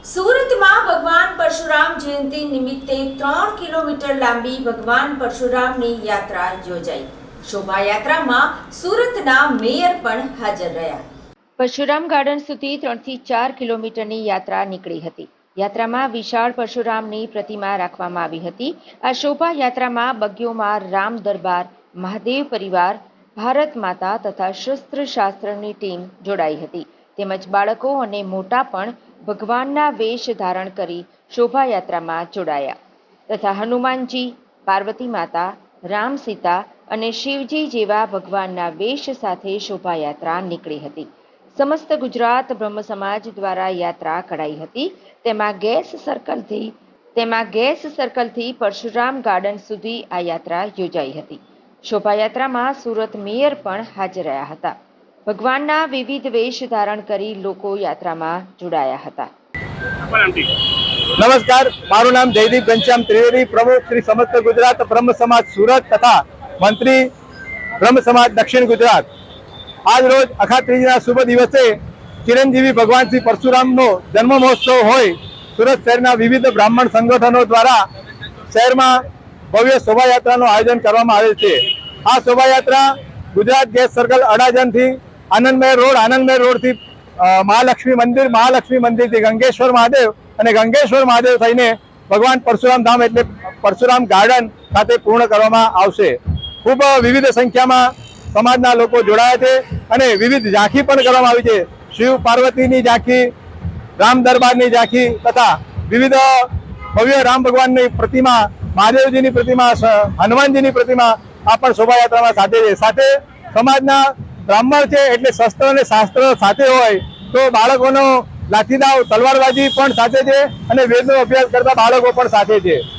સુરતમાં ભગવાન પરશુરામ જયંતિ નિમિત્તે 3 કિલોમીટર લાંબી ભગવાન પરશુરામની યાત્રા યોજાઈ। શોભાયાત્રામાં સુરતના મેયર પણ હાજર રહ્યા। પરશુરામ ગાર્ડન સુધી 3 થી 4 કિલોમીટરની યાત્રા નીકળી હતી। યાત્રામાં વિશાળ પરશુરામની પ્રતિમા રાખવામાં આવી હતી। આ શોભાયાત્રામાં બગ્યોમાં રામ દરબાર, મહાદેવ પરિવાર, ભારત માતા તથા શસ્ત્ર શાસ્ત્રની ટીમ જોડાઈ હતી। તેમજ બાળકો અને મોટા પણ ભગવાનના વેશ ધારણ કરી શોભાયાત્રામાં જોડાયા તથા હનુમાનજી, પાર્વતી માતા, રામ સીતા અને શિવજી જેવા ભગવાનના વેશ સાથે શોભાયાત્રા નીકળી હતી। સમસ્ત ગુજરાત બ્રહ્મ સમાજ દ્વારા યાત્રા કઢાઈ હતી। તેમાં ગેસ સર્કલથી પરશુરામ ગાર્ડન સુધી આ યાત્રા યોજાઈ હતી। શોભાયાત્રામાં સુરત મેયર પણ હાજર રહ્યા હતા। ભગવાનના વિવિધ વેશ ધારણ કરી લોકો યાત્રામાં જોડાયા હતા। નમસ્કાર, મારું નામ જયદીપ ઘનશ્યામ ત્રિવેદી, પ્રમુખ શ્રી સમસ્ત ગુજરાત બ્રહ્મ સમાજ સુરત તથા મંત્રી બ્રહ્મ સમાજ દક્ષિણ ગુજરાત। આજ રોજ અખાત ત્રીજના શુભ દિવસે ચિરંજીવી ભગવાન શ્રી પરશુરામનો જન્મ મહોત્સવ હોય સુરત શહેરના વિવિધ બ્રાહ્મણ સંગઠનો દ્વારા શહેરમાં ભવ્ય શોભાયાત્રાનું આયોજન કરવામાં આવેલ છે। આ શોભાયાત્રા ગુજરાત ગેસ સર્કલ અડાજણથી આનંદમહેર રોડથી મહાલક્ષ્મી મંદિરથી ગંગેશ્વર મહાદેવ અને ગંગેશ્વર મહાદેવ થઈને ભગવાન પરશુરામ ધામ એટલે પરશુરામ ગાર્ડન ખાતે પૂર્ણ કરવામાં આવશે। ખૂબ વિવિધ સંખ્યામાં સમાજના લોકો જોડાયા છે અને વિવિધ ઝાંખી પણ કરવામાં આવી છે। શિવ પાર્વતીની ઝાંખી, રામ દરબારની ઝાંખી તથા વિવિધ ભવ્ય રામ ભગવાનની પ્રતિમા, મહાદેવજીની પ્રતિમા, હનુમાનજીની પ્રતિમા આ પણ શોભાયાત્રામાં સાથે છે। સાથે સમાજના બ્રાહ્મણ છે એટલે શસ્ત્ર અને શાસ્ત્ર સાથે હોય તો બાળકોનો લાઠીદાવ, તલવારબાજી પણ સાથે છે અને વેદનો અભ્યાસ કરતા બાળકો પણ સાથે છે।